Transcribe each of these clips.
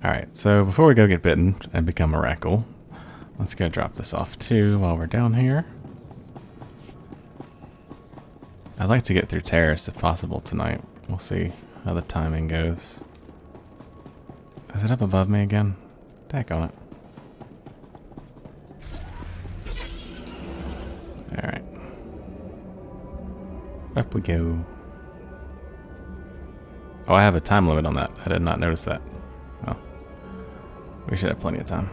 Alright, so before we go get bitten and become a raccoon, let's go drop this off too while we're down here. I'd like to get through Terrace if possible tonight. We'll see how the timing goes. Is it up above me again? Tack on it. Alright. Up we go. Oh, I have a time limit on that. I did not notice that. Well, we should have plenty of time.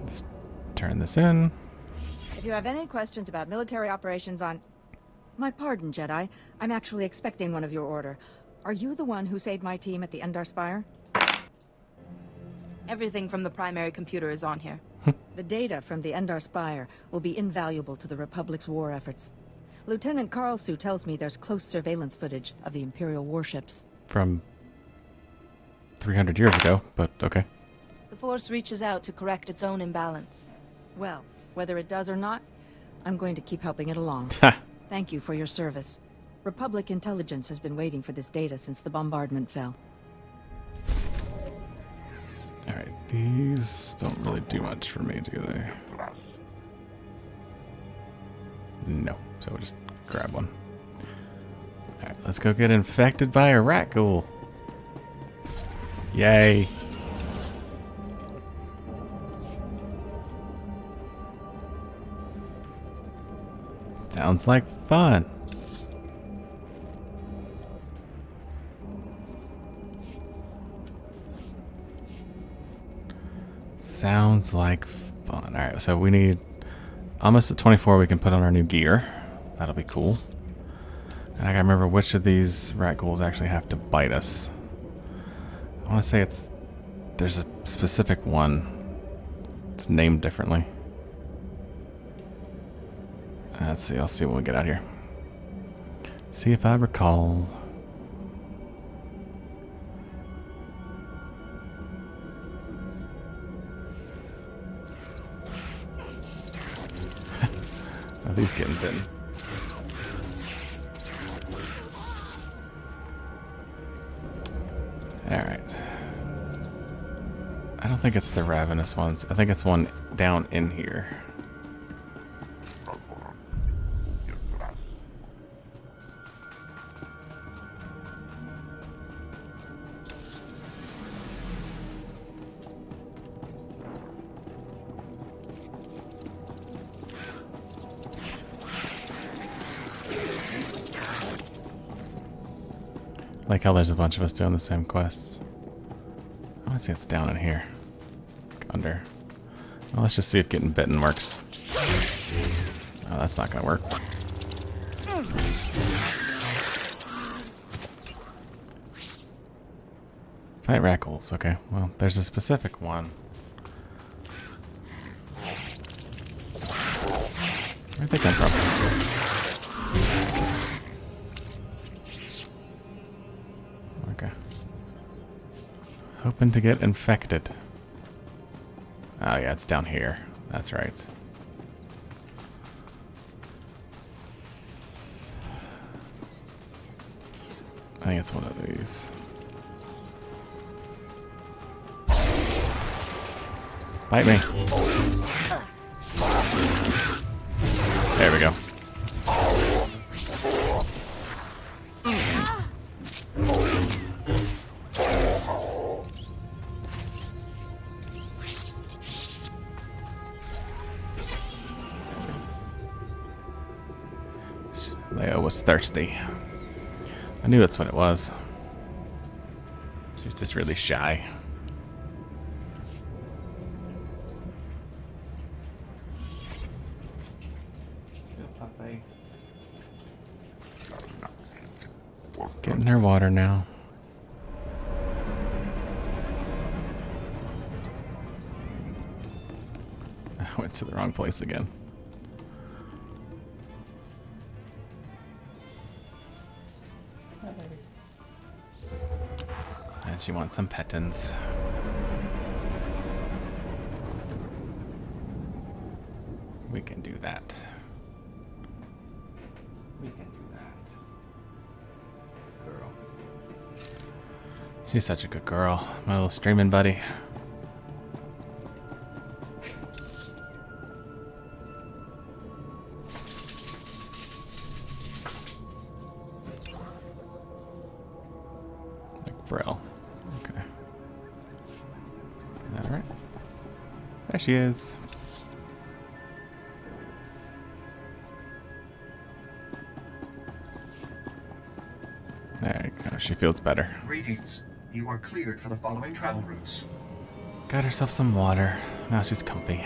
Let's turn this in. If you have any questions about military operations on... My pardon, Jedi. I'm actually expecting one of your order. Are you the one who saved my team at the Endar Spire? Everything from the primary computer is on here. The data from the Endar Spire will be invaluable to the Republic's war efforts. Lieutenant Karlsu tells me there's close surveillance footage of the Imperial warships. From 300 years ago, but okay. The Force reaches out to correct its own imbalance. Well, whether it does or not, I'm going to keep helping it along. Thank you for your service. Republic intelligence has been waiting for this data since the bombardment fell. Alright, these don't really do much for me, do they? No, so we'll just grab one. Alright, let's go get infected by a rat ghoul. Yay. Sounds like fun. Sounds like fun. Alright, so we need almost at 24 we can put on our new gear. That'll be cool. And I gotta remember which of these rat ghouls actually have to bite us. I want to say there's a specific one. It's named differently. Let's see, I'll see when we get out here. See if I recall. Are these getting bitten? Alright. I don't think it's the ravenous ones. I think it's one down in here. Like how there's a bunch of us doing the same quests. I want to say it's down in here. Under. Well, let's just see if getting bitten works. Oh, that's not gonna work. Fight RAKGHOULS. Okay, well, there's a specific one. Where'd they come from? Hoping to get infected. Oh yeah, it's down here. That's right. I think it's one of these. Bite me. There we go. Leo was thirsty. I knew that's what it was. She was just really shy. Getting her water now. I went to the wrong place again. And she wants some pettins. We can do that. She's such a good girl. My little streaming buddy. Like Brill. Okay. Alright. There she is. There you go. She feels better. Greetings. You are cleared for the following travel routes. Got herself some water. Now she's comfy.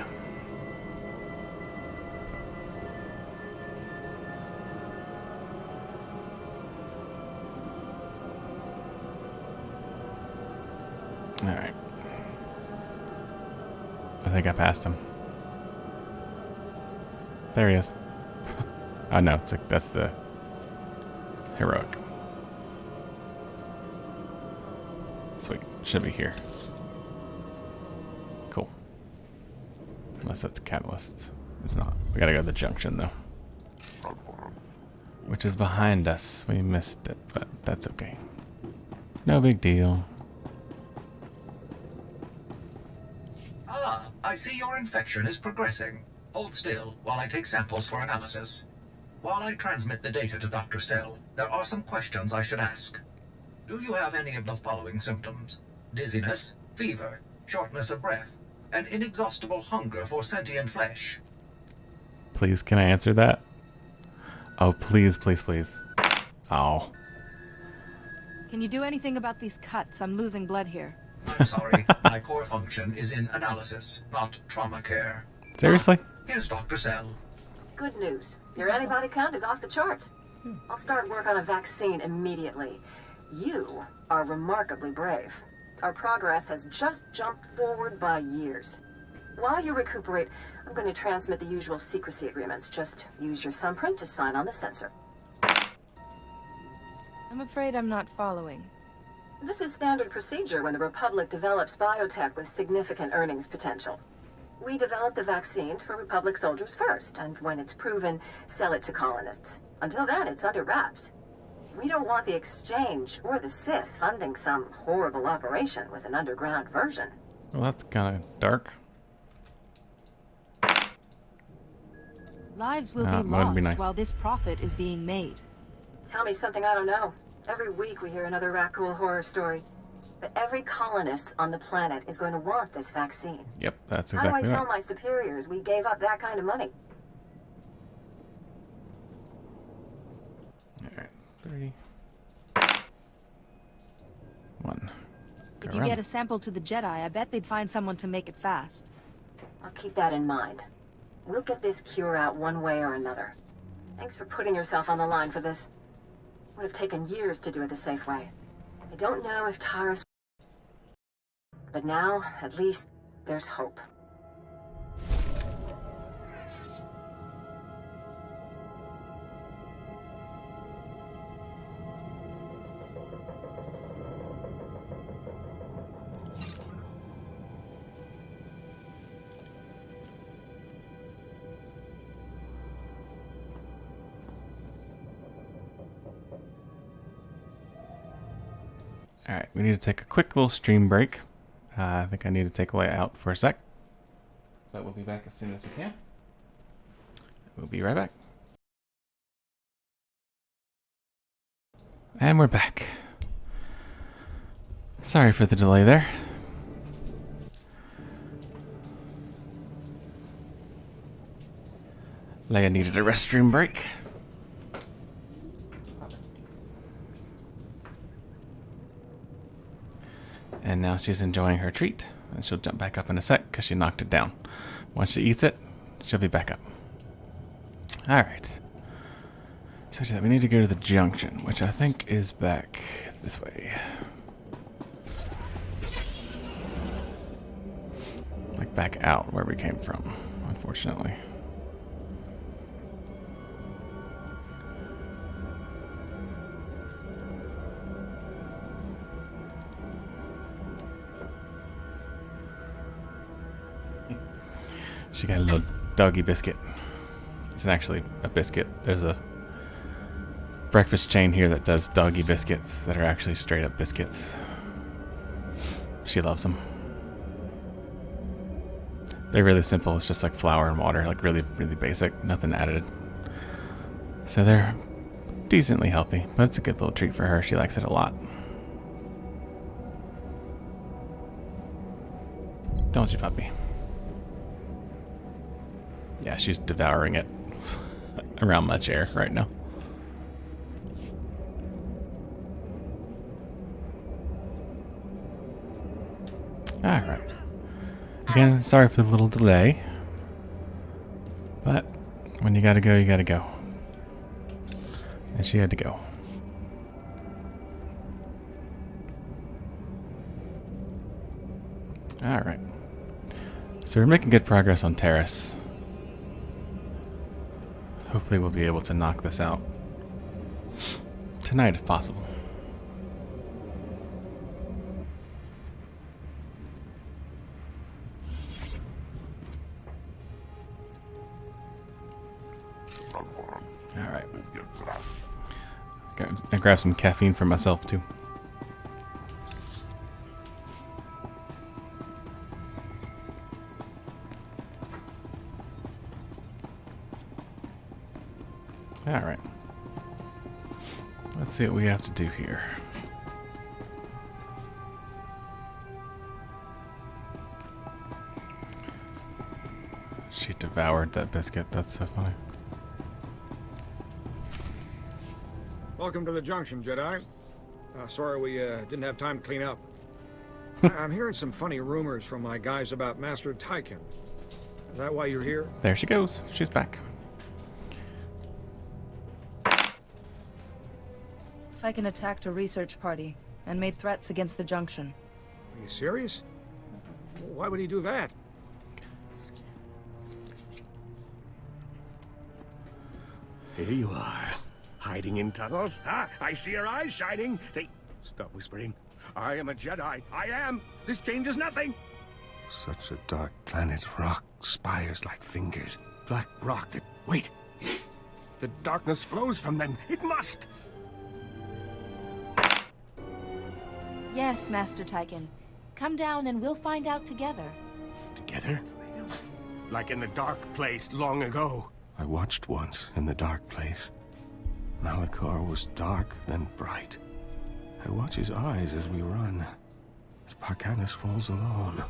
Alright. I think I passed him. There he is. Oh no, it's like that's the heroic. Sweet. Should be here. Cool. Unless that's catalyst. It's not. We gotta go to the junction though. Which is behind us. We missed it, but that's okay. No big deal. Ah, I see your infection is progressing. Hold still while I take samples for analysis. While I transmit the data to Dr. Cell, there are some questions I should ask. Do you have any of the following symptoms? Dizziness, fever, shortness of breath, and inexhaustible hunger for sentient flesh? Please, can I answer that? Oh, please, please, please. Oh. Can you do anything about these cuts? I'm losing blood here. I'm sorry, my core function is in analysis, not trauma care. Seriously? Here's Dr. Cell. Good news. Your antibody count is off the charts. I'll start work on a vaccine immediately. You are remarkably brave. Our progress has just jumped forward by years. While you recuperate, I'm going to transmit the usual secrecy agreements. Just use your thumbprint to sign on the sensor. I'm afraid I'm not following. This is standard procedure when the Republic develops biotech with significant earnings potential. We develop the vaccine for Republic soldiers first, and when it's proven, sell it to colonists. Until then, it's under wraps. We don't want the Exchange or the Sith funding some horrible operation with an underground version. Well, that's kind of dark. Lives will That be would lost be nice. while this profit is being made. Tell me something I don't know. Every week we hear another RAKGHOUL horror story. But every colonist on the planet is going to want this vaccine. Yep, that's How do I exactly tell right. my superiors we gave up that kind of money? Alright, 30. 1. Go If you around. get a sample to the Jedi, I bet they'd find someone to make it fast. I'll keep that in mind. We'll get this cure out one way or another. Thanks for putting yourself on the line for this. Would have taken years to do it the safe way. I don't know if Taurus... But now, at least, there's hope. Alright, we need to take a quick little stream break. I think I need to take Leia out for a sec. But we'll be back as soon as we can. We'll be right back. And we're back. Sorry for the delay there. Leia needed a restroom break. And now she's enjoying her treat. And she'll jump back up in a sec because she knocked it down. Once she eats it, she'll be back up. Alright. So we need to go to the junction, which I think is back this way. Like back out where we came from, unfortunately. She got a little doggy biscuit. It's actually a biscuit. There's a breakfast chain here that does doggy biscuits that are actually straight up biscuits. She loves them. They're really simple. It's just like flour and water, like really, really basic. Nothing added. So they're decently healthy, but it's a good little treat for her. She likes it a lot. Don't you, puppy? Yeah, she's devouring it around my chair right now. Alright. Again, sorry for the little delay. But when you gotta go, you gotta go. And she had to go. Alright. So we're making good progress on Terrace. Hopefully we'll be able to knock this out tonight if possible. Alright. I grab some caffeine for myself too. Alright. Let's see what we have to do here. She devoured that biscuit. That's so funny. Welcome to the junction, Jedi. Sorry we didn't have time to clean up. I'm hearing some funny rumors from my guys about Master Tyken. Is that why you're here? There she goes. She's back. Tyken attacked a research party and made threats against the junction. Are you serious? Why would he do that? Here you are, hiding in tunnels. Ah, I see your eyes shining. Stop whispering. I am a Jedi. I am. This changes nothing. Such a dark planet. Rock spires like fingers. Black rock that... Wait. The darkness flows from them. It must. Yes, Master Tyken. Come down and we'll find out together. Together? Like in the dark place long ago. I watched once in the dark place. Malachor was dark, then bright. I watch his eyes as we run, as Parkanis falls alone.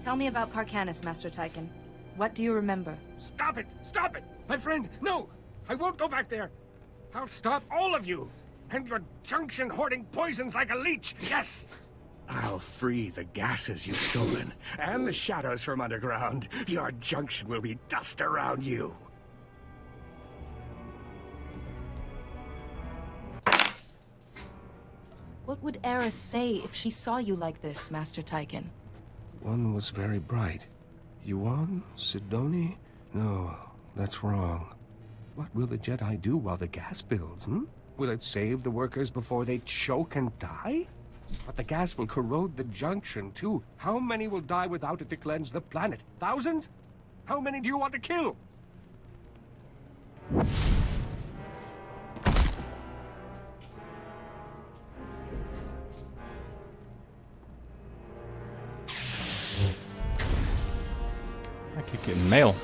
Tell me about Parkanis, Master Tyken. What do you remember? Stop it! Stop it! My friend, no! I won't go back there! I'll stop all of you! And your junction hoarding poisons like a leech! Yes! I'll free the gases you've stolen, and the shadows from underground. Your junction will be dust around you. What would Eris say if she saw you like this, Master Tyken? One was very bright. Yuan? Sidoni? No, that's wrong. What will the Jedi do while the gas builds, Will it save the workers before they choke and die? But the gas will corrode the junction, too. How many will die without it to cleanse the planet? Thousands? How many do you want to kill? I keep getting mail.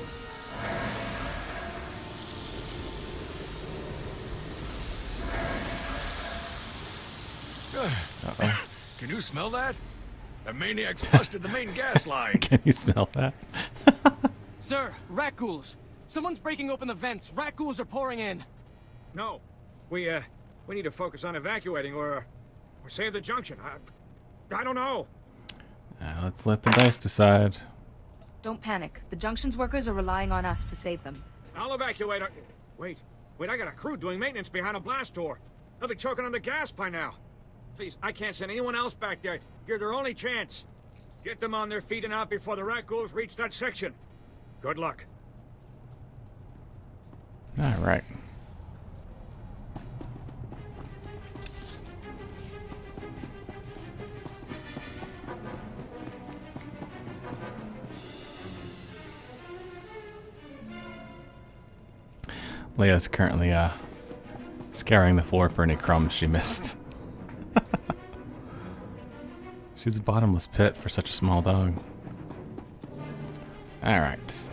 Uh-oh. Can you smell that? The maniac's busted the main gas line. Can you smell that? Sir, RAKGHOULS. Someone's breaking open the vents. RAKGHOULS are pouring in. No. We need to focus on evacuating or save the junction. I don't know. Let's let the dice decide. Don't panic. The junction's workers are relying on us to save them. I'll evacuate. Wait, I got a crew doing maintenance behind a blast door. They'll be choking on the gas by now. Please, I can't send anyone else back there. You're their only chance. Get them on their feet and out before the RAKGHOULS reach that section. Good luck. All right. Leia's currently scouring the floor for any crumbs she missed. She's a bottomless pit for such a small dog. Alright.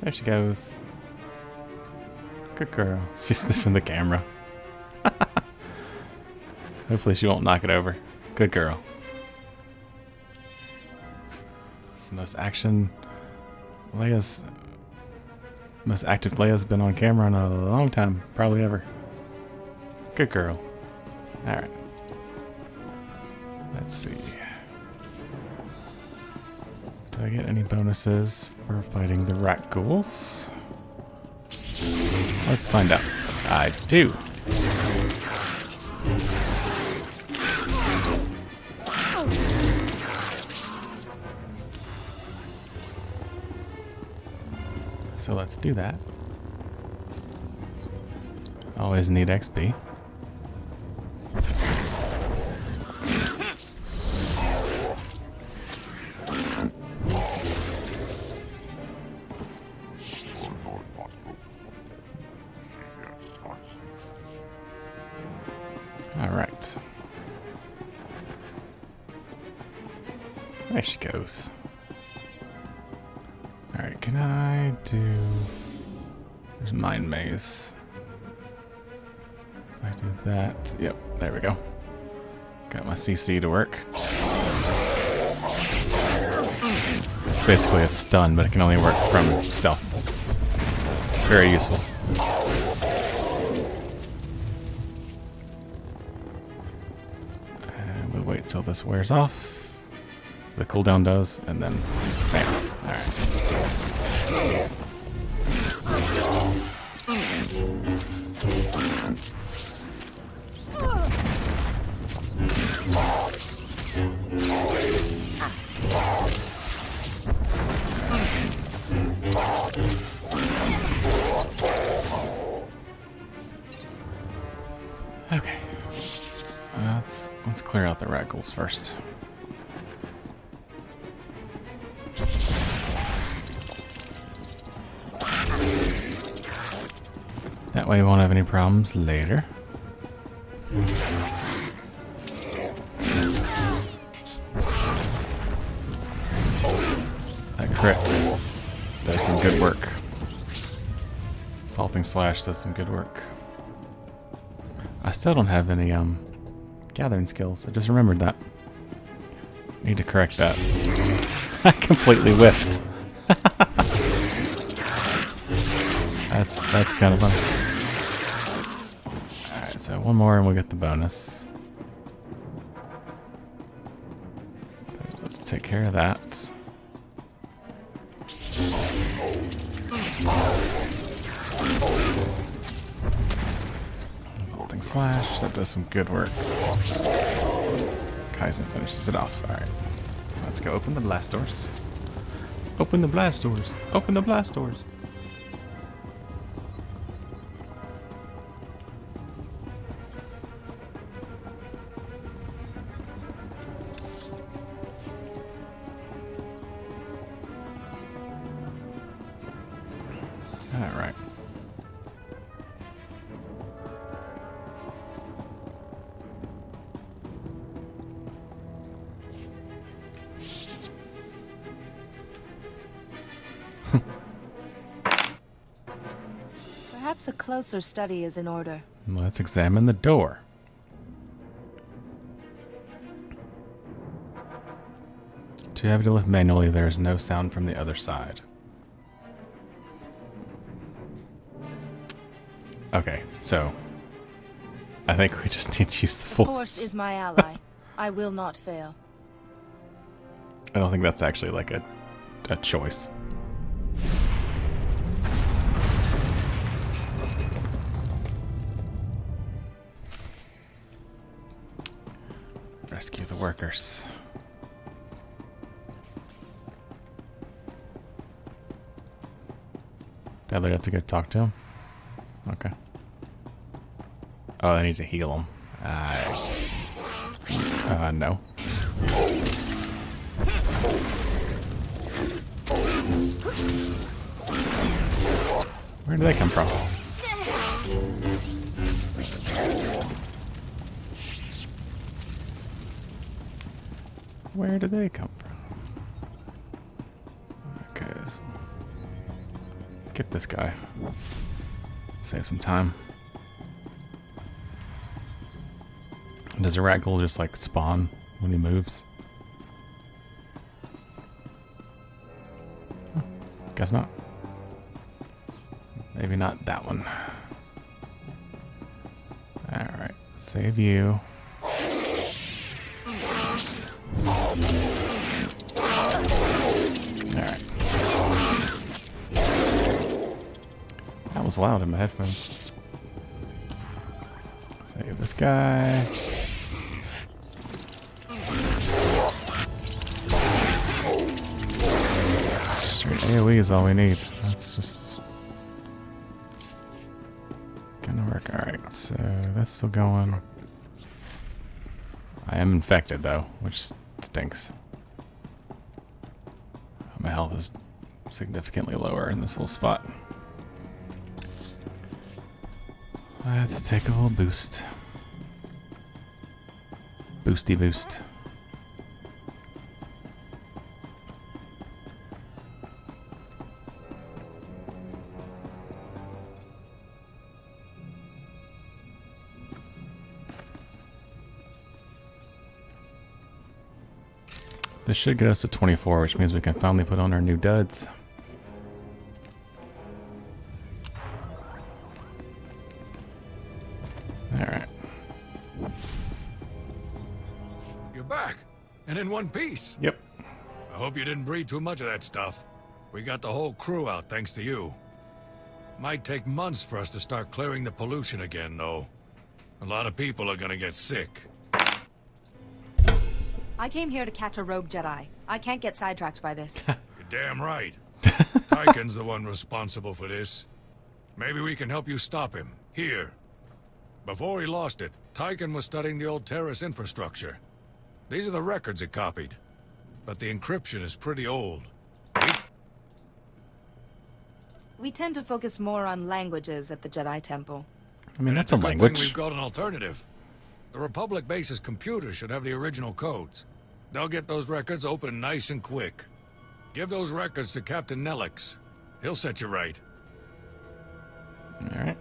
There she goes. Good girl. She's sniffing the camera. Hopefully she won't knock it over. Good girl. It's the most action Leia's... most active Leia's been on camera in a long time. Probably ever. Good girl. Alright. Let's see. Do I get any bonuses for fighting the RAKGHOULS? Let's find out. I do. So let's do that. Always need XP. Alright. There she goes. Alright, can I do... There's Mind Maze. If I do that... Yep, there we go. Got my CC to work. It's basically a stun, but it can only work from stealth. Very useful. And we'll wait till this wears off. The cooldown does, and then bam. Alright. Okay. Let's clear out the RAKGHOULS first. That way we won't have any problems later. That crit does some good work. Vaulting Slash does some good work. I still don't have any gathering skills. I just remembered that. Need to correct that. I completely whiffed. That's kind of fun. Alright, so one more and we'll get the bonus. Let's take care of that. Vaulting Slash, that does some good work. Kaizen finishes it off. Alright. Let's go open the blast doors. Open the blast doors. Open the blast doors. Alright. Perhaps a closer study is in order. Let's examine the door. Too heavy to lift manually, there is no sound from the other side. Okay, so I think we just need to use the force. Force is my ally. I will not fail. I don't think that's actually like a choice. Rescue the workers. Did I have to go talk to him? Okay. Oh, I need to heal him. No. Where did they come from? Where did they come from? Okay, so get this guy. Save some time. Does a rat ghoul just like spawn when he moves? Huh, guess not. Maybe not that one. Alright, save you. Alright. That was loud in my headphones. Save this guy. Straight AoE is all we need. That's just gonna work. Alright, so that's still going. I am infected though, which stinks. My health is significantly lower in this little spot. Let's take a little boost. Boosty boost. This should get us to 24, which means we can finally put on our new duds. Alright. You're back, and in one piece. Yep. I hope you didn't breed too much of that stuff. We got the whole crew out thanks to you. Might take months for us to start clearing the pollution again, though. A lot of people are gonna get sick. I came here to catch a rogue Jedi. I can't get sidetracked by this. You're damn right. Tychon's the one responsible for this. Maybe we can help you stop him, here. Before he lost it, Tychon was studying the old terrace infrastructure. These are the records it copied. But the encryption is pretty old. We tend to focus more on languages at the Jedi Temple. I mean, that's a Good thing language. we've got an alternative. The Republic base's computers should have the original codes. They'll get those records open nice and quick. Give those records to Captain Nelix. He'll set you right. Alright.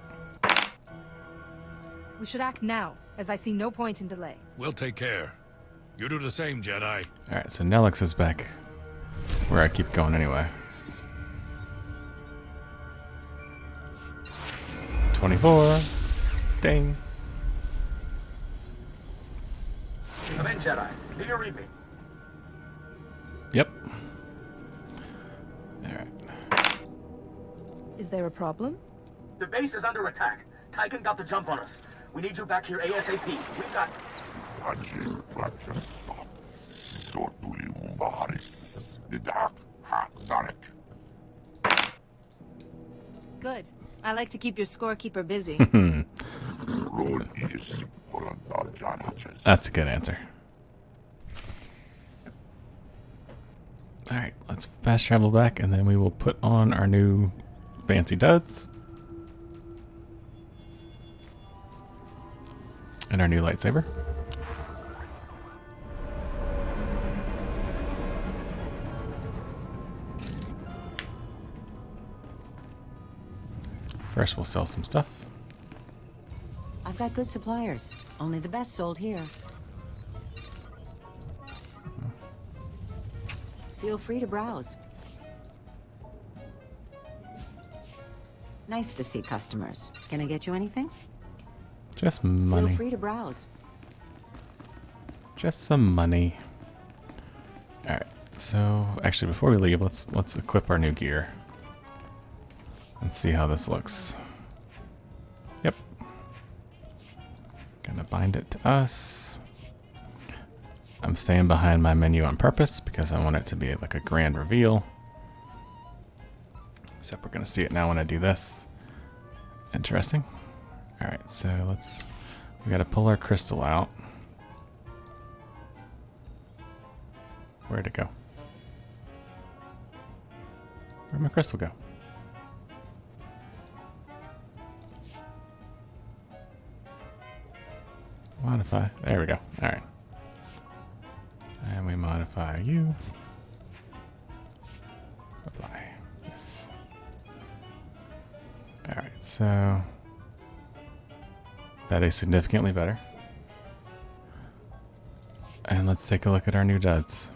We should act now, as I see no point in delay. We'll take care. You do the same, Jedi. Alright, so Nelix is back where I keep going anyway. 24. Ding. Come in, Jedi. Do you read me? Yep. Alright. Is there a problem? The base is under attack. Tychon got the jump on us. We need you back here ASAP. We've got... Good. I like to keep your scorekeeper busy. That's a good answer. Alright, let's fast travel back and then we will put on our new fancy duds. And our new lightsaber. First we'll sell some stuff. I've got good suppliers. Only the best sold here. Feel free to browse. Nice to see customers. Can I get you anything? Just money. Feel free to browse. Just some money. Alright, so actually before we leave, let's equip our new gear. And see how this looks. Yep. Gonna bind it to us. I'm staying behind my menu on purpose because I want it to be like a grand reveal. Except we're gonna see it now when I do this. Interesting. Alright, so we gotta pull our crystal out. Where'd it go? Where'd my crystal go? Modify. There we go. Alright. And we modify you. Apply. Yes. Alright, so that is significantly better. And let's take a look at our new duds.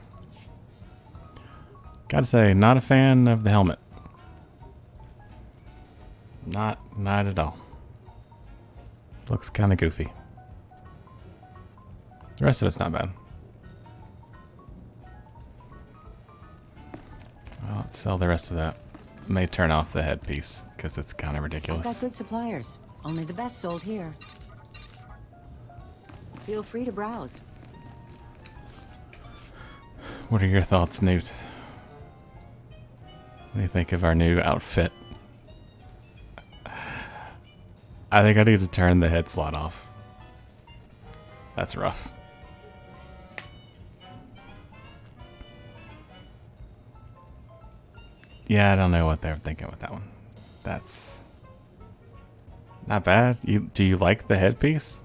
Gotta say, not a fan of the helmet. Not at all. Looks kind of goofy. The rest of it's not bad. Well, let's sell the rest of that. May turn off the headpiece because it's kind of I've got ridiculous. good suppliers. Only the best sold here. Feel free to browse. What are your thoughts, Newt? What do you think of our new outfit? I think I need to turn the head slot off. That's rough. Yeah, I don't know what they're thinking with that one. That's not bad. Do you like the headpiece?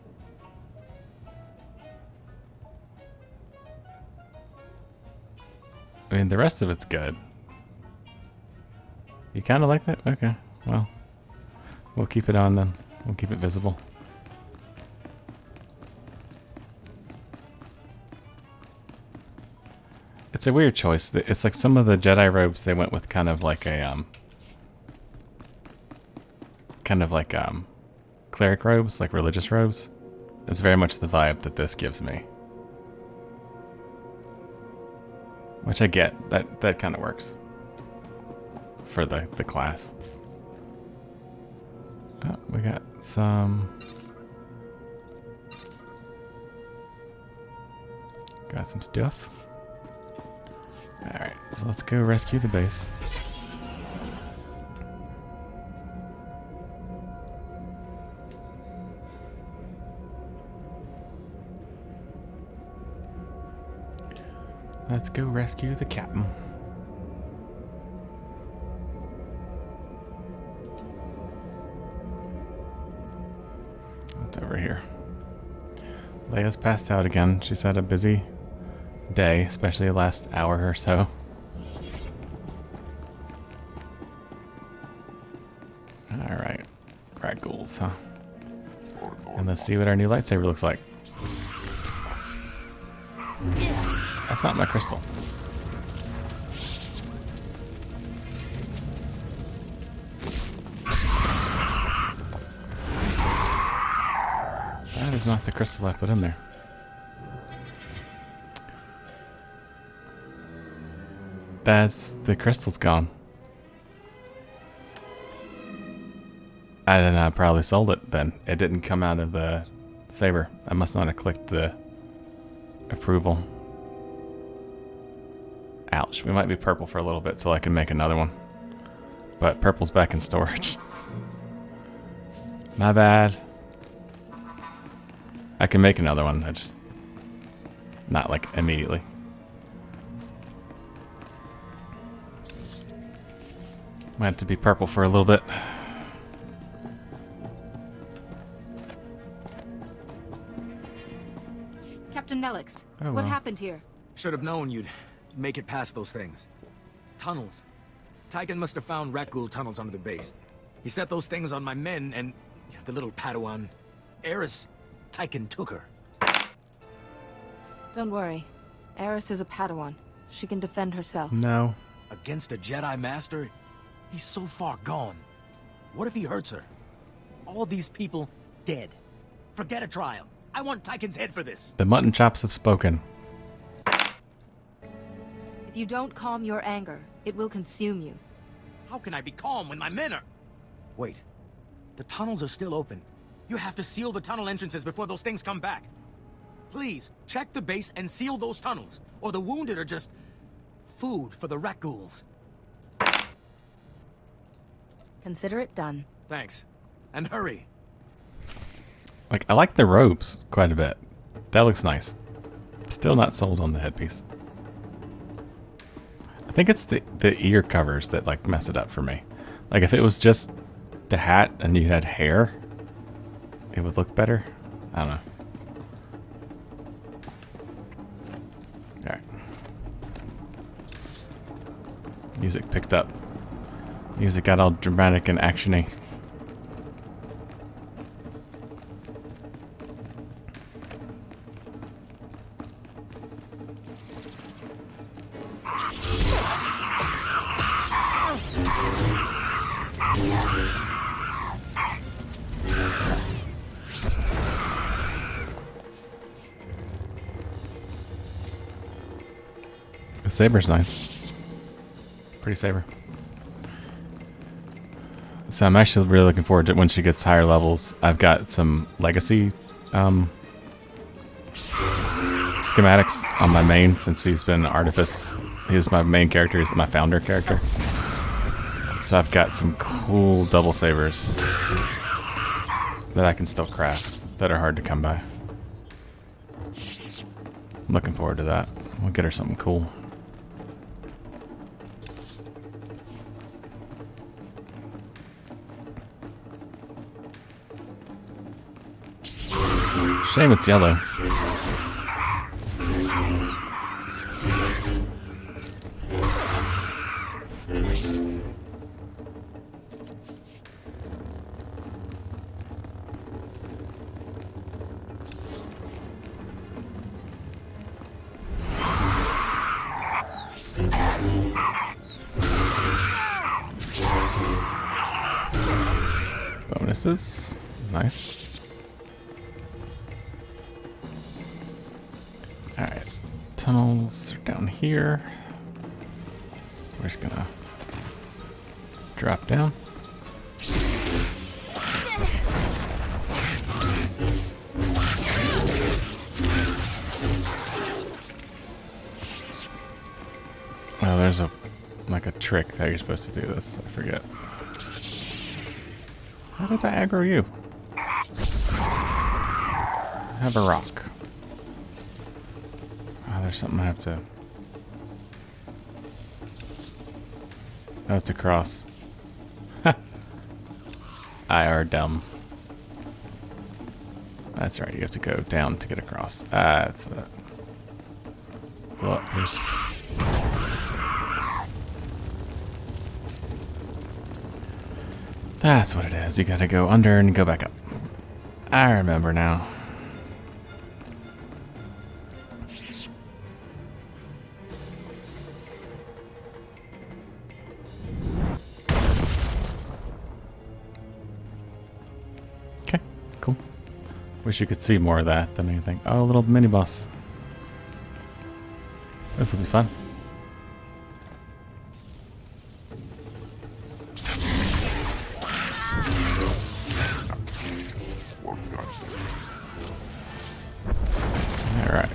I mean, the rest of it's good. You kind of like that? Okay, well, we'll keep it on then. We'll keep it visible. It's a weird choice. It's like some of the Jedi robes, they went with kind of like a cleric robes, like religious robes. It's very much the vibe that this gives me. Which I get. That kind of works for the class. Oh, we got some stuff. Alright, so let's go rescue the base. Let's go rescue the captain. What's over here? Leia's passed out again. She's had a busy day, especially the last hour or so. Alright. RAKGHOULS, huh? And let's see what our new lightsaber looks like. That's not my crystal. That is not the crystal I put in there. The crystal's gone. I probably sold it then. It didn't come out of the saber. I must not have clicked the approval. Ouch. We might be purple for a little bit so I can make another one. But purple's back in storage. My bad. I can make another one. I just... not like immediately. Might have to be purple for a little bit. Captain Nelix, Oh, what well. happened here? Should have known you'd make it past those things. Tunnels. Tyken must have found RAKGHOUL tunnels under the base. He set those things on my men and the little Padawan. Eris, Tyken took her. Don't worry. Eris is a Padawan. She can defend herself. No. Against a Jedi Master? He's so far gone. What if he hurts her? All these people dead. Forget a trial. I want Tyken's head for this. The mutton chops have spoken. If you don't calm your anger, it will consume you. How can I be calm when my men are... Wait. The tunnels are still open. You have to seal the tunnel entrances before those things come back. Please, check the base and seal those tunnels, or the wounded are just... food for the RAKGHOULS. Consider it done. Thanks. And hurry. Like, I like the robes quite a bit. That looks nice. Still not sold on the headpiece. I think it's the ear covers that like mess it up for me. Like if it was just the hat and you had hair, it would look better. I don't know. Alright. Music picked up. Music got all dramatic and actiony. The saber's nice. Pretty saber. So I'm actually really looking forward to it when she gets higher levels. I've got some legacy schematics on my main since he's been Artifice. He's my main character. He's my founder character. So I've got some cool double sabers that I can still craft that are hard to come by. I'm looking forward to that. We'll get her something cool. Shame it's yellow. Bonuses. Nice. Alright. Tunnels are down here. We're just gonna drop down. Oh, there's a like a trick that you're supposed to do this. I forget. How did I aggro you? Have a rock. Oh, there's something I have to... Oh, it's a cross. I are dumb. That's right, you have to go down to get across. That's it. Look, there's... That's what it is. You gotta go under and go back up. I remember now. Okay, cool. Wish you could see more of that than anything. Oh, a little mini boss. This will be fun. Alright.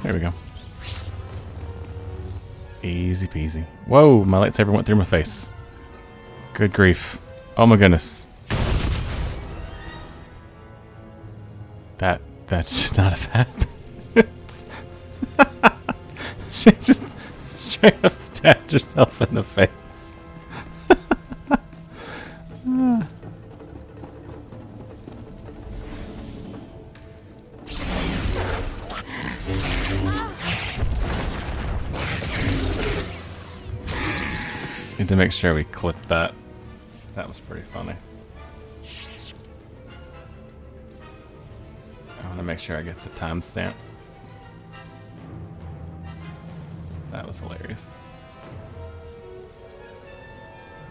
There we go. Easy peasy. Whoa, my lightsaber went through my face. Good grief. Oh my goodness. That should not have happened. She just straight up stabbed herself in the face. Need to make sure we clip that. That was pretty funny. I want to make sure I get the timestamp. That was hilarious.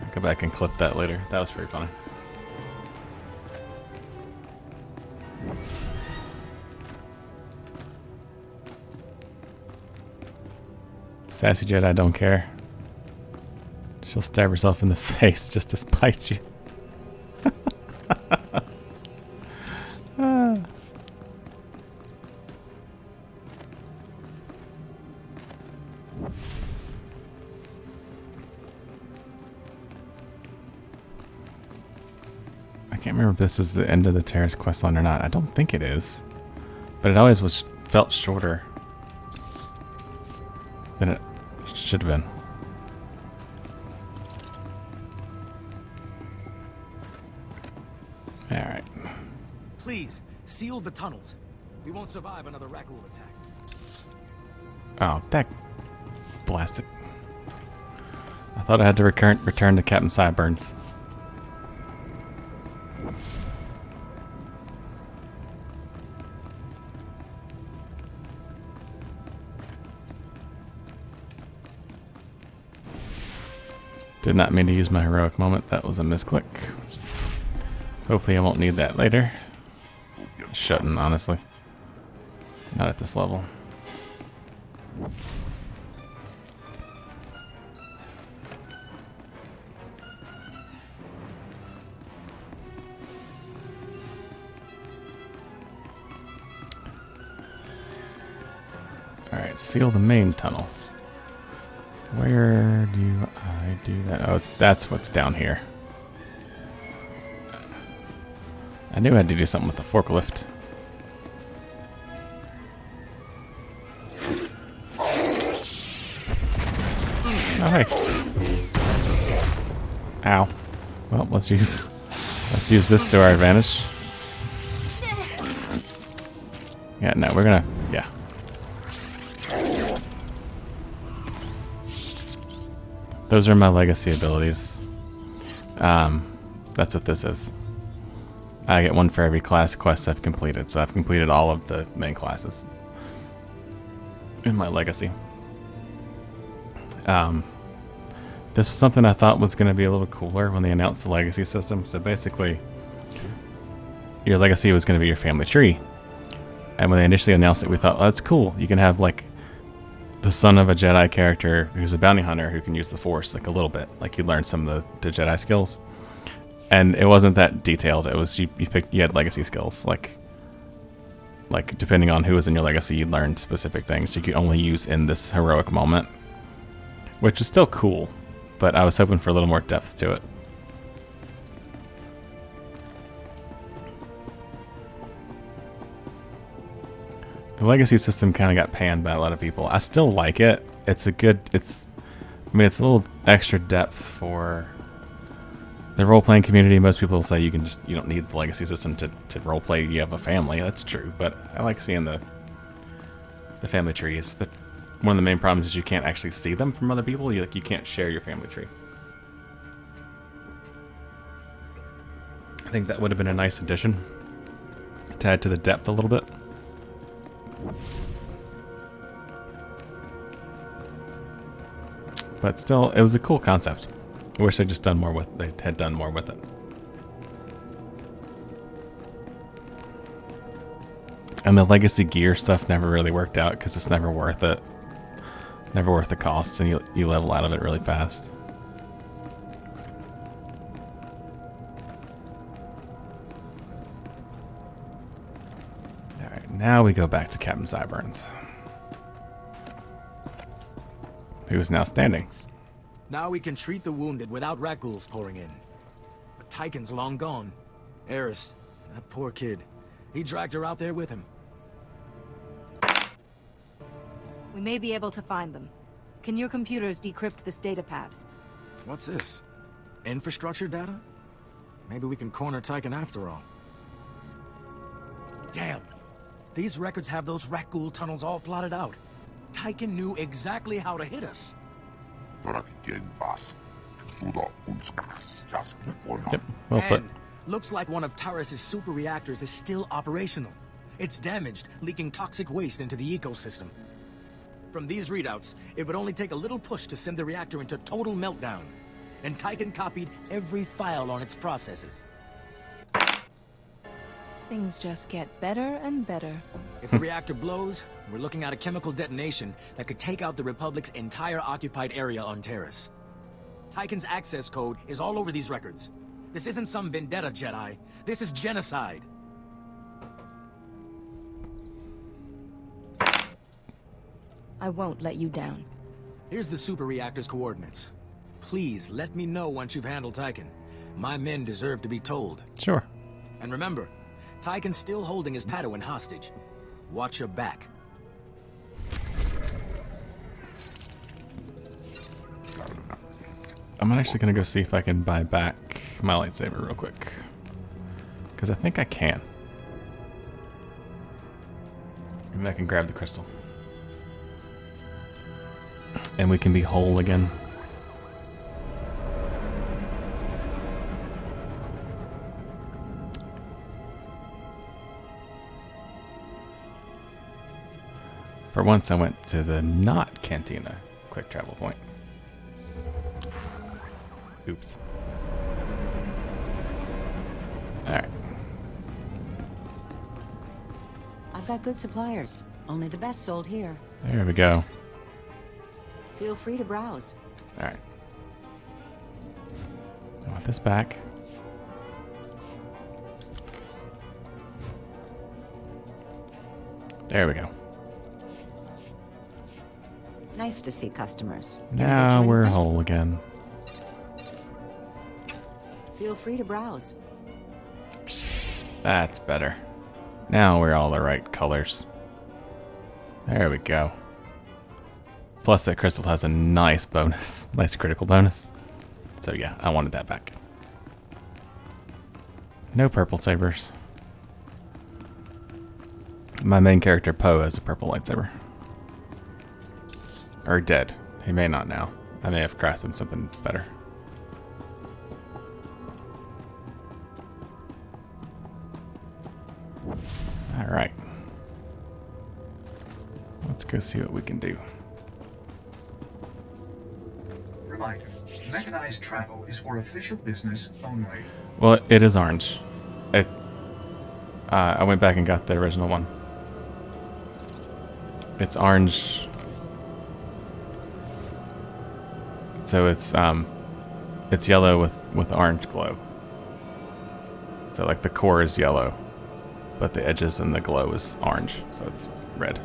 I'll go back and clip that later. That was pretty funny. Sassy Jedi don't care. She'll stab herself in the face just to spite you. I can't remember if this is the end of the Terrace questline or not. I don't think it is. But it always felt shorter than it should have been. Alright. Please, seal the tunnels. We won't survive another RAKGHOUL attack. Oh, deck. Blast it. I thought I had to return to Captain Sideburns. Did not mean to use my heroic moment. That was a misclick. Hopefully I won't need that later. Shouldn't, honestly. Not at this level. Alright, seal the main tunnel. Where do I do that? Oh, that's what's down here. I knew I had to do something with the forklift. Oh, hey. Ow. Well, let's use this to our advantage. Yeah, no, we're gonna, yeah. Those are my legacy abilities. That's what this is. I get one for every class quest I've completed, so I've completed all of the main classes in my legacy. This was something I thought was going to be a little cooler when they announced the legacy system. So basically, your legacy was going to be your family tree. And when they initially announced it, we thought, oh, that's cool. You can have like the son of a Jedi character who's a bounty hunter who can use the Force like a little bit. Like you learn some of the Jedi skills. And it wasn't that detailed. It was you had legacy skills. Like depending on who was in your legacy, you learned specific things you could only use in this heroic moment. Which is still cool, but I was hoping for a little more depth to it. The legacy system kind of got panned by a lot of people. I still like it. It's a little extra depth for the role-playing community. Most people say you don't need the legacy system to role-play. You have a family. That's true, but I like seeing the family trees. One of the main problems is you can't actually see them from other people. You can't share your family tree. I think that would have been a nice addition to add to the depth a little bit. But still, it was a cool concept. I wish they had done more with it. And the legacy gear stuff never really worked out because it's never worth it. Never worth the costs, and you level out of it really fast. Alright, now we go back to Captain Sideburns, who is now standing. Now we can treat the wounded without RAKGHOULS pouring in. But Tychon's long gone. Eris, that poor kid. He dragged her out there with him. We may be able to find them. Can your computers decrypt this data pad? What's this? Infrastructure data? Maybe we can corner Tychon after all. Damn! These records have those RAKGHOUL tunnels all plotted out. Tychon knew exactly how to hit us. Yep, well put. And looks like one of Taurus's super reactors is still operational. It's damaged, leaking toxic waste into the ecosystem. From these readouts, it would only take a little push to send the reactor into total meltdown. And Tychon copied every file on its processes. Things just get better and better. If the reactor blows, we're looking at a chemical detonation that could take out the Republic's entire occupied area on Terrace. Tychon's access code is all over these records. This isn't some vendetta, Jedi. This is genocide. I won't let you down. Here's the super reactor's coordinates. Please let me know once you've handled Tychon. My men deserve to be told. Sure. And remember, Tychon's still holding his Padawan hostage. Watch your back. I'm actually gonna go see if I can buy back my lightsaber real quick. Because I think I can. Maybe I can grab the crystal. And we can be whole again. For once I went to the not Cantina quick travel point. Oops. Alright. I've got good suppliers. Only the best sold here. There we go. Feel free to browse. Alright. I want this back. There we go. Nice to see customers. Can I get Now you we're anything? whole again. Feel free to browse. That's better. Now we're all the right colors. There we go. Plus that crystal has a nice bonus. Nice critical bonus. So yeah, I wanted that back. No purple sabers. My main character Poe has a purple lightsaber. Or dead. He may not now. I may have crafted something better. Alright. Let's go see what we can do. Reminder, mechanized travel is for official business only. Well, it is orange. I went back and got the original one. It's orange. So it's yellow with orange glow. So like the core is yellow, but the edges and the glow is orange, so it's red.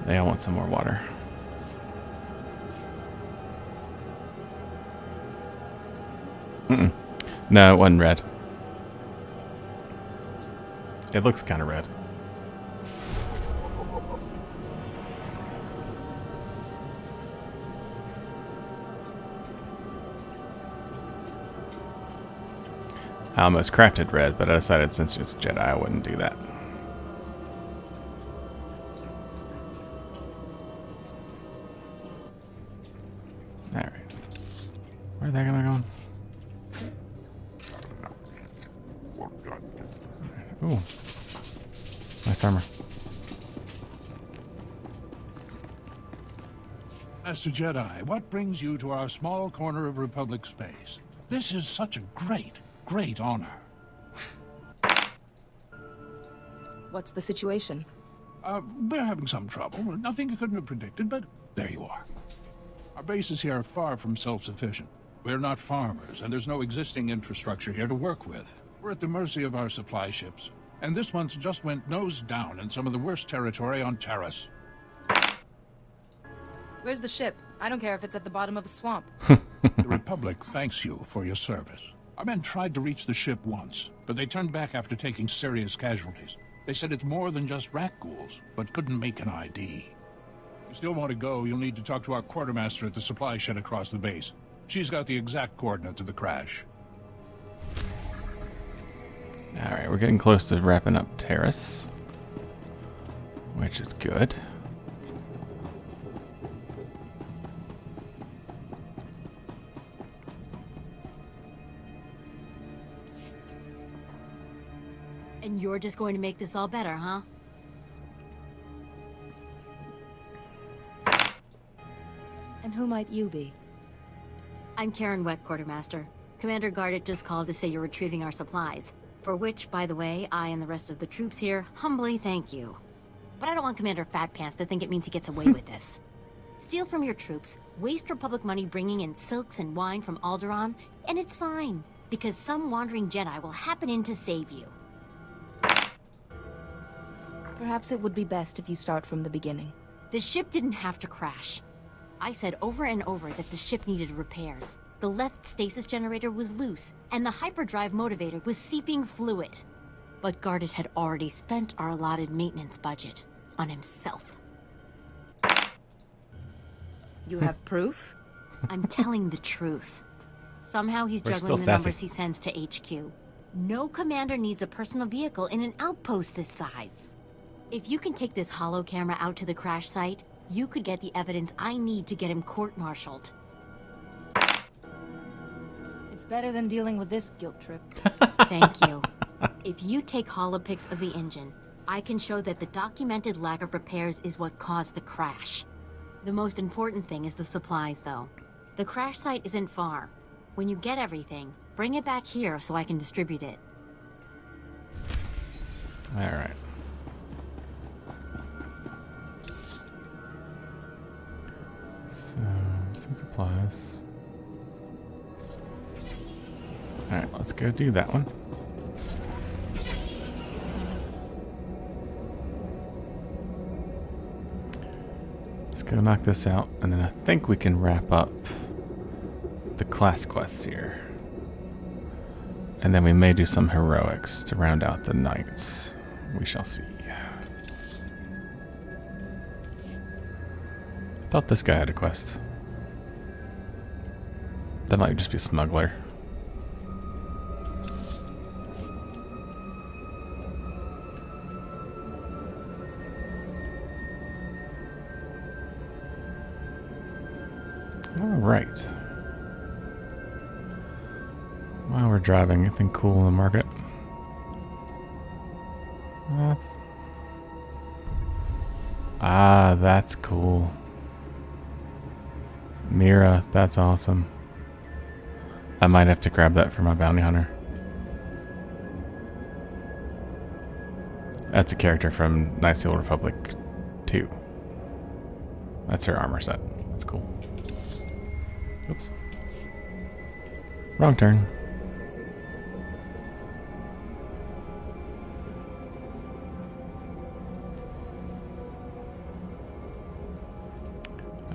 They all want some more water. No, it wasn't red. It looks kind of red. I almost crafted red, but I decided since it's Jedi, I wouldn't do that. Alright. Where the heck am I going? Ooh. Nice armor. Master Jedi, what brings you to our small corner of Republic space? This is such a great honor. What's the situation? We're having some trouble. Nothing you couldn't have predicted, but there you are. Our bases here are far from self-sufficient. We're not farmers, and there's no existing infrastructure here to work with. We're at the mercy of our supply ships. And this one's just went nose down in some of the worst territory on Terrace. Where's the ship? I don't care if it's at the bottom of a swamp. The Republic thanks you for your service. Our men tried to reach the ship once, but they turned back after taking serious casualties. They said it's more than just RAKGHOULS, but couldn't make an ID. If you still want to go, you'll need to talk to our quartermaster at the supply shed across the base. She's got the exact coordinates of the crash. Alright, we're getting close to wrapping up Terrace, which is good. And you're just going to make this all better, huh? And who might you be? I'm Karen Weck, Quartermaster. Commander Gardet just called to say you're retrieving our supplies. For which, by the way, I and the rest of the troops here humbly thank you. But I don't want Commander Fatpants to think it means he gets away with this. Steal from your troops, waste Republic money bringing in silks and wine from Alderaan, and it's fine, because some wandering Jedi will happen in to save you. Perhaps it would be best if you start from the beginning. The ship didn't have to crash. I said over and over that the ship needed repairs. The left stasis generator was loose, and the hyperdrive motivator was seeping fluid. But Gardet had already spent our allotted maintenance budget on himself. You have proof? I'm telling the truth. Somehow he's We're juggling still the numbers sassy. he sends to HQ. No commander needs a personal vehicle in an outpost this size. If you can take this holo camera out to the crash site, you could get the evidence I need to get him court-martialed. It's better than dealing with this guilt trip. Thank you. If you take holopics of the engine, I can show that the documented lack of repairs is what caused the crash. The most important thing is the supplies, though. The crash site isn't far. When you get everything, bring it back here so I can distribute it. All right. So, some supplies. All right, let's go do that one. Let's go knock this out, and then I think we can wrap up the class quests here. And then we may do some heroics to round out the nights. We shall see. Thought this guy had a quest. That might just be smuggler. Alright. While we're driving, anything cool in the market? That's cool. Mira, that's awesome. I might have to grab that for my bounty hunter. That's a character from Knights of the Old Republic 2. That's her armor set. That's cool. Oops. Wrong turn.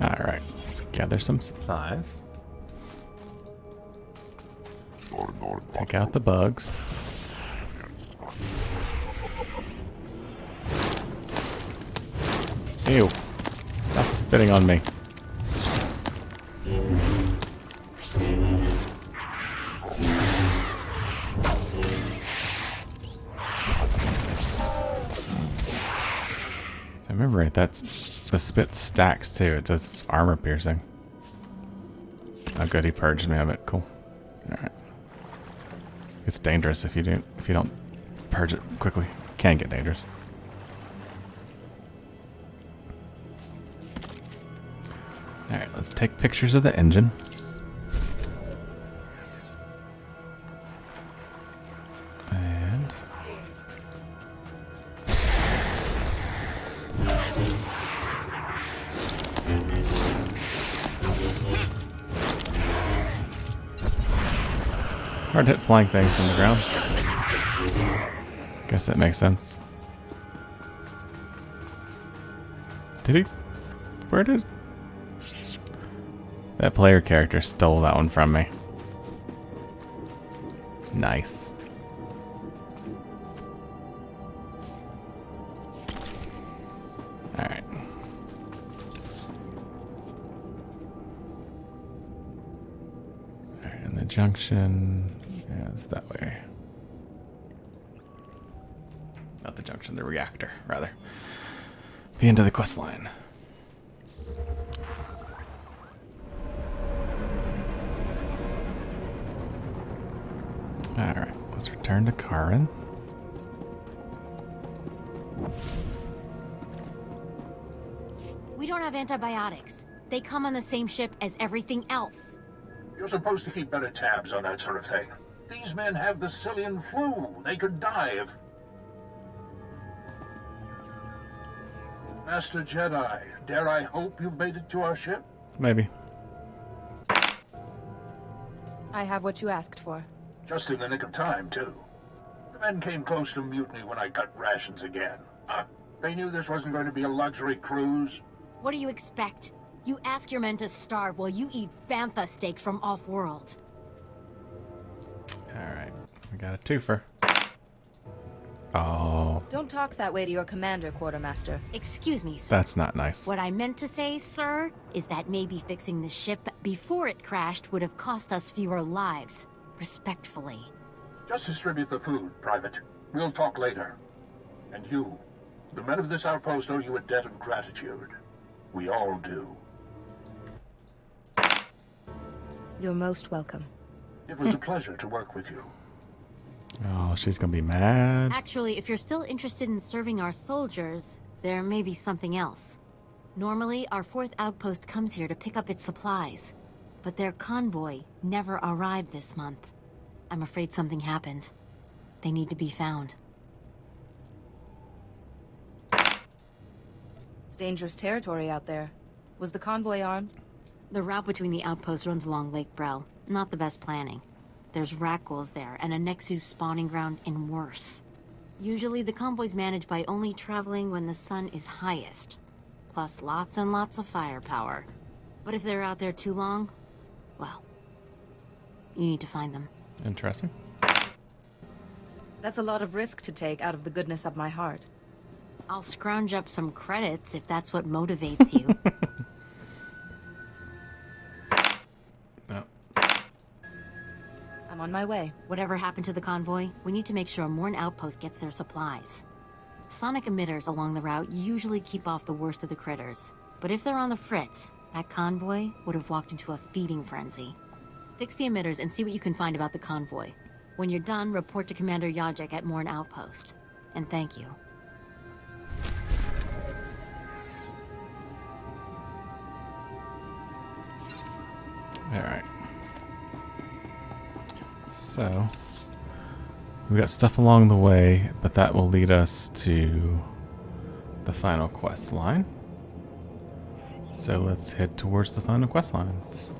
Alright, let's gather some supplies. Take out the bugs. Ew. Stop spitting on me. If I remember right, that's the spit stacks too. It does armor piercing. Oh good, he purged me of it. Cool. Alright. It's dangerous if you don't purge it quickly. Can get dangerous. Alright, let's take pictures of the engine. And hard to hit flying things from the ground. Guess that makes sense. Did he? Where did... That player character stole that one from me. Nice. Alright. Alright, and the junction... Yeah, it's that way. Not the junction, the reactor, rather. The end of the quest line. Alright, let's return to Karin. We don't have antibiotics. They come on the same ship as everything else. You're supposed to keep better tabs on that sort of thing. These men have the Cillian flu. They could die if... Master Jedi, dare I hope you've made it to our ship? Maybe. I have what you asked for. Just in the nick of time, too. The men came close to mutiny when I cut rations again. They knew this wasn't going to be a luxury cruise. What do you expect? You ask your men to starve while you eat bantha steaks from off-world. Alright, we got a twofer. Oh, Don't talk that way to your commander, Quartermaster. Excuse me, sir. that's not nice. What I meant to say, sir, is that maybe fixing the ship before it crashed would have cost us fewer lives. Respectfully. Just distribute the food, Private. We'll talk later. And you, the men of this outpost owe you a debt of gratitude. We all do. You're most welcome. It was a pleasure to work with you. Oh, she's gonna be mad. Actually, if you're still interested in serving our soldiers, there may be something else. Normally, our 4th outpost comes here to pick up its supplies, but their convoy never arrived this month. I'm afraid something happened. They need to be found. It's dangerous territory out there. Was the convoy armed? The route between the outposts runs along Lake Brel. Not the best planning. There's RAKGHOULS there, and a Nexus spawning ground, and worse. Usually the convoy's managed by only traveling when the sun is highest. Plus lots and lots of firepower. But if they're out there too long, well, you need to find them. Interesting. That's a lot of risk to take out of the goodness of my heart. I'll scrounge up some credits if that's what motivates you. No. I'm on my way. Whatever happened to the convoy, we need to make sure Morn Outpost gets their supplies. Sonic emitters along the route usually keep off the worst of the critters. But if they're on the fritz, that convoy would have walked into a feeding frenzy. Fix the emitters and see what you can find about the convoy. When you're done, report to Commander Yajek at Morn Outpost. And thank you. Alright. So, we got stuff along the way, but that will lead us to the final quest line. So let's head towards the final quest lines.